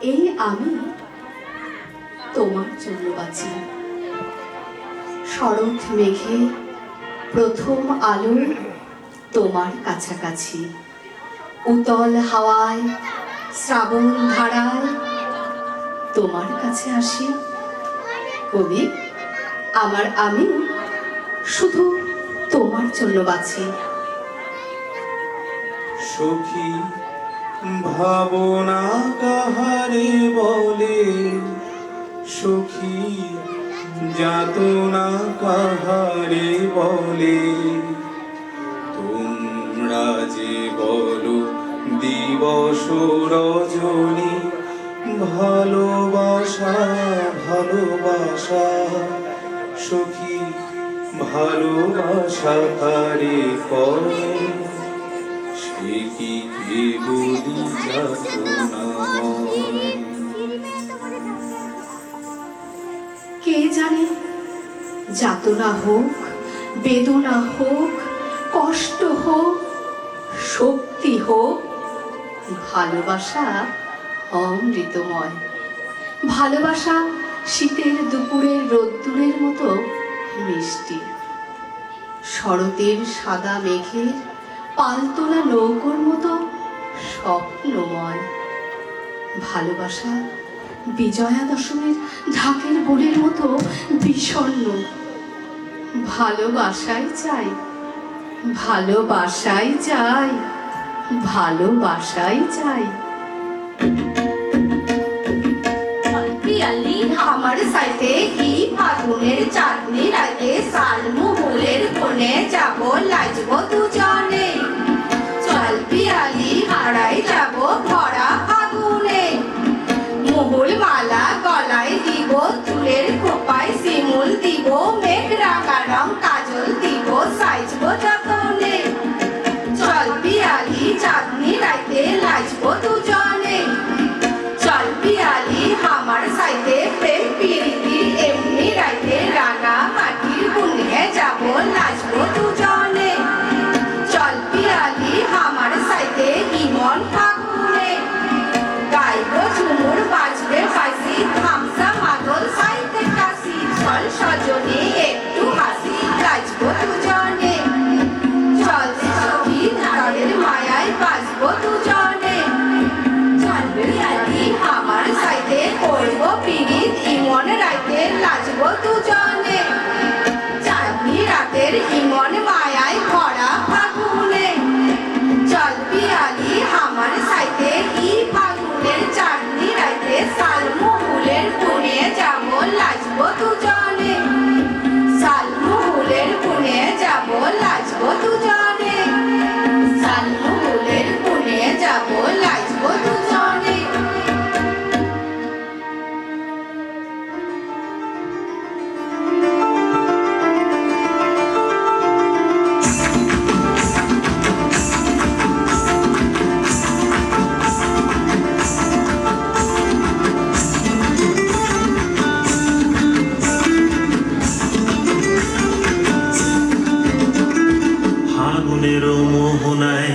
এই আমি তোমার জন্য বাঁচি। শরৎ মেঘে প্রথম আলো তোমার কাছাকাছি, উতল হাওয়ায় শ্রাবণ ধারায় তোমার কাছে আসি। কবি, আমার আমি শুধু তোমার জন্য বাঁচি। সখী ভাবনা কাহারে বলে, সখী যাতনা কাহারে বলে, তোমরা যে বলো দিবস রজনী, ভালোবাসা ভালোবাসা, সখী ভালোবাসা কারে করে, সে কি কেবলি যাতনাময়। কে জানে যাতনা হোক, বেদনা হোক, কষ্ট হোক, শক্তি হোক, ভালোবাসা অমৃতময়। ভালোবাসা শীতের দুপুরের রোদ্দুরের মতো মিষ্টি, শরতের সাদা মেঘের পালতোলা নৌকোর মতো স্বপ্নময়। ভালোবাসা বিজয়া দশমীর ঢাকের বোলের মতো বিষণ্ণ। ভালোবাসাই চাই, ভালোবাসাই চাই, ভালোবাসাই চাই। আমার সাইতে কি ফাগুনের চাঁদনি রাতে শালমহলের কোণে যাব, লাজব দুজনে। চল পিয়ালি হারাই যাব ভরা ফাগুনে। মহুল মালা গলায় দিব, চুলের খোপায় শিমুল দিব, মেঘ রাঙা রং কাজল দিব, সাইজব যতনে। চল পিয়ালি চাঁদনি রাতে লাজব দুজনে। চল পিয়ালি আমার সাইতে প্রেম পিরিতি এমনি রাইতে রাঙা মাটির বুনে যাব, নাচব দুজনে। চল পিয়ালি আমার সাইতে ইমন ফাগুনে। গাইব ঝুমুর বাজবে বাঁশি, ধামসা মাদল সাইতে কাশি। চল সজনে একটু হাসি, নাচব দুজনে। চল সখী তাদের মায়ায় বাজব দুজনে। চল পিয়ালি আমার সাইতে করব পিরিত ইমন রাইতে লাজব দুজনে। চাঁদনি রাতের ইমন মায়ায় ভরা ফাগুনে। চল পিয়ালি আমার সাইতে ই ফাগুনের চাঁদনি রাইতে শালমহুলের কোণে যাব, লাজব দুজনে। শালমহুলের কোণে যাব, লাজব দুজনে। শালমহুলের কোণে যাব, লাজব দুজনে। ফাগুনের মোহনায়,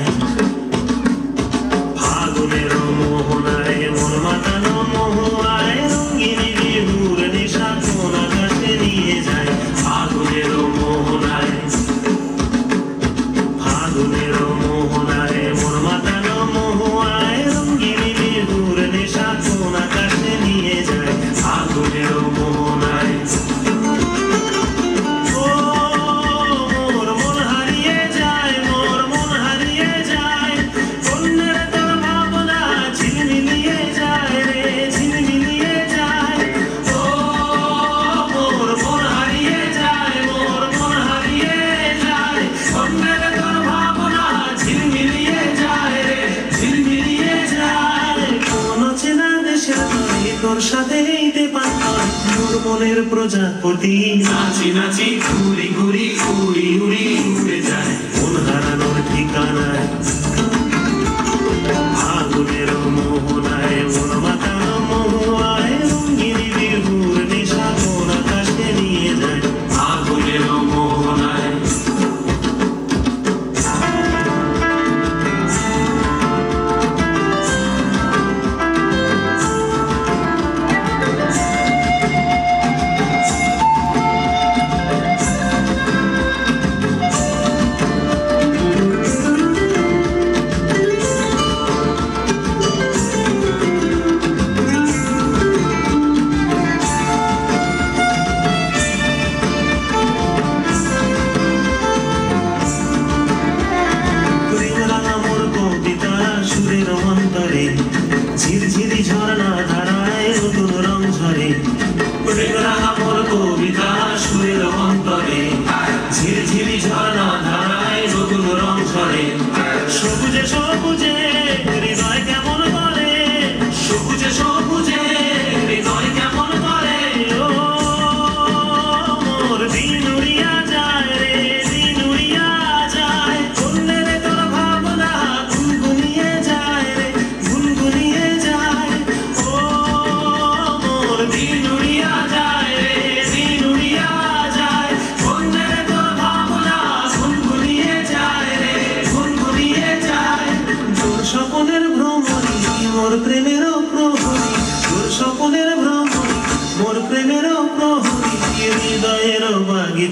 ফাগুনের মোহনায় মন মাতানো মোহনায়, রঙিনী বিহুর নেশা কোন আকাশে নিয়ে যায়। ফাগুনের মোহনায়, ফাগুনের মোহনায় মন মাতানো মোহনায়, রঙিনী বিহুর নেশা কোন আকাশে নিয়ে যায়। ফাগুনের মোহনায় মনের প্রজাপতি নাচি নাচি ঘুরি ঘুরি উড়ি উড়ি উড়ে যায়, মন হারানোর ঠিকানায়। ফাগুনের মোহনায় মন মাতানো মোহনায়, রঙিনী বিহুর নেশা কোন আকাশে নিয়ে যায়। ফাগুনের মোহনায়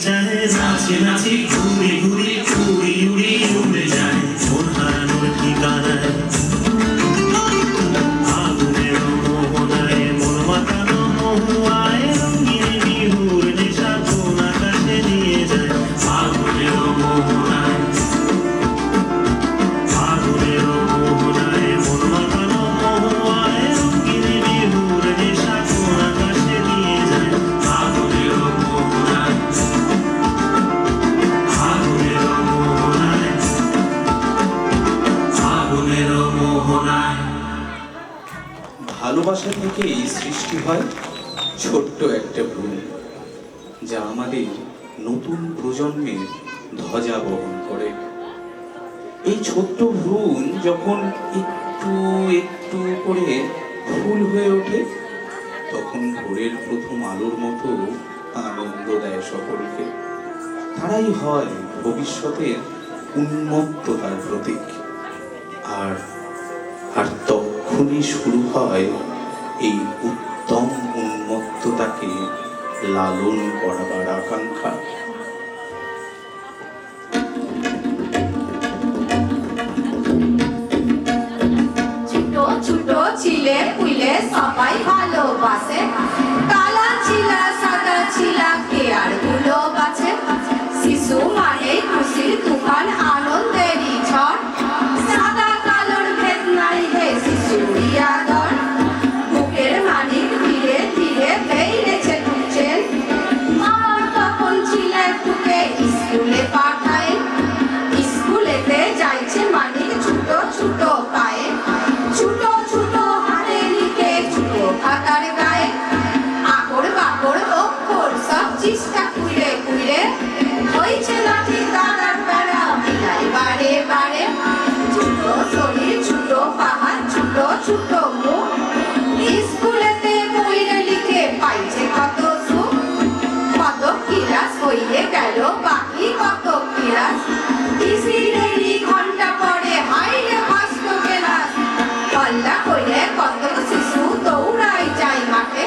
চায় নাচে নাচে ঘুরি ঘুরি উড়ি উড়ি উড়ে যায় মন হারানোর ঠিকানায় আগুনের মোহনায় মন মাতানো মহুয়ায় রঙিন বিহুর নেশা কোন আকাশে নিয়ে যায় আগুনের মোহনায় আগুনের মোহনায় মন মাতানো মহুয়ায় রঙিন বিহুর নেশা কোন আকাশে নিয়ে যায় আগুনের মোহনায় আগুনের মোহনায় আগুনের মোহনায়। ভালোবাসা থেকেই সৃষ্টি হয় ছোট্ট একটা ভ্রূণ, যা আমাদের নতুন প্রজন্মের ধ্বজা বহন করে। এই ছোট্ট ভ্রূণ যখন একটু একটু করে ফুল হয়ে ওঠে, তখন ভোরের প্রথম আলোর মতো আনন্দ দেয় সকলকে। তারাই হয় ভবিষ্যতের উন্মত্ততার প্রতীক। আর আর তখনই শুরু হয় এই উত্তম উন্মত্ততাকে লালন করাবার আকাঙ্ক্ষা। ছোট ছোট ছিলে পুইলে সবাই ভালোবাসে কালা ছিলা সাদা ছিলা কে আর গুলো বাছে শিশু মানে খুশির তুফান আনন্দেরই ঝড় সাদা কালোর ভেদ নাই হে শিশুরি আদর বুকের মানিক ধীরে ধীরে বেড়েছে ঢুকছেন আমার তখন ছিলে টুকে স্কুলে পাঠায় স্কুলেতে যাইছে মানিক ছোট ছোট পায়ে ছোট ছোট হাতে লিখে ছোট খাতার গায়ে আকড় বাকড় অক্ষর সব চেষ্টা কুইরে কুইরে হয়েছে লাঠি তারার বেড়া মিলাই বারে বারে ছোট শরীর ছোট পাহাড় ছোট ছোট মুখ স্কুলেতে বইরে লিখে পাইছে কত সুখ কত ক্লাস হইয়ে গেল বাকি কত ক্লাস ইসিরেরই ঘন্টা পরে হাইরে হাসত ক্লাস পাল্লা করে কত শিশু দৌড়াই যায় মাঠে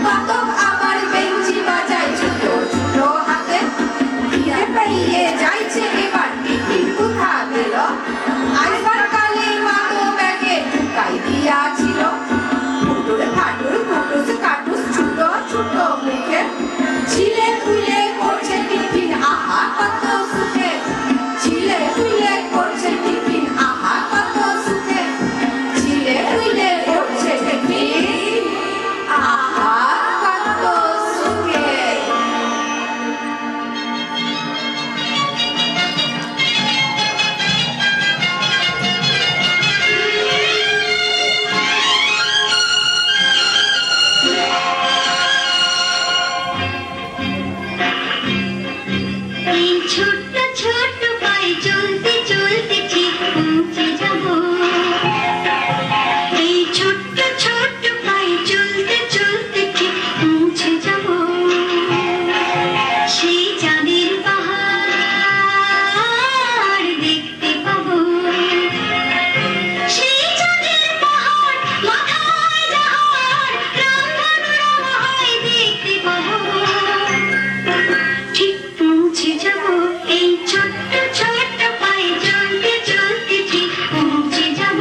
কত আবার বেঞ্চি বাজায় ছোট ছোট হাতে ফিরে পেয়ে যাইছে এবার টিফিন কোথা গেল আইবার কালে মাতো ব্যাগে ঢুকাই দিয়াছিল ফুটুর ফাটুর কুটুস কাটুস ছোট ছোট মুখে ছিলে তুলে করছে টিফিন আহা কত সুখে ছিলে তুলে করছে টিফিন আহা কত সুখে ছিলে তুলে করছে টিফিন আহা কত সুখে। এই ছোট্ট ছোট্ট পায়ে চলতে চলতে ঠিক পৌঁছে যাব এই ছোট্ট ছোট্ট পায়ে চলতে চলতে ঠিক পৌঁছে যাব সেই চাঁদের পাহাড় দেখতে পাবো সেই চাঁদের পাহাড় মাথায় যাহার রঙ হয় দেখতে পাবো ঠিক পৌঁছে যাব এই ছোট্ট ছোট্ট পায়ে চলতে চলতে ঠিক পৌঁছে যাব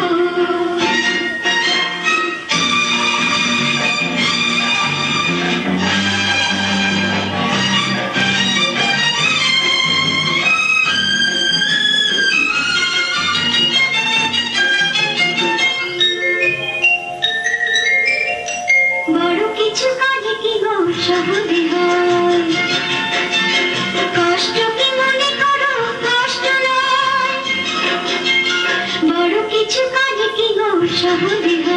বড় কিছু কাজে কি গো সহজে হয় কষ্ট কি মনে করো কষ্ট নয় বড় কিছু কাজে কি গো সহজে হয়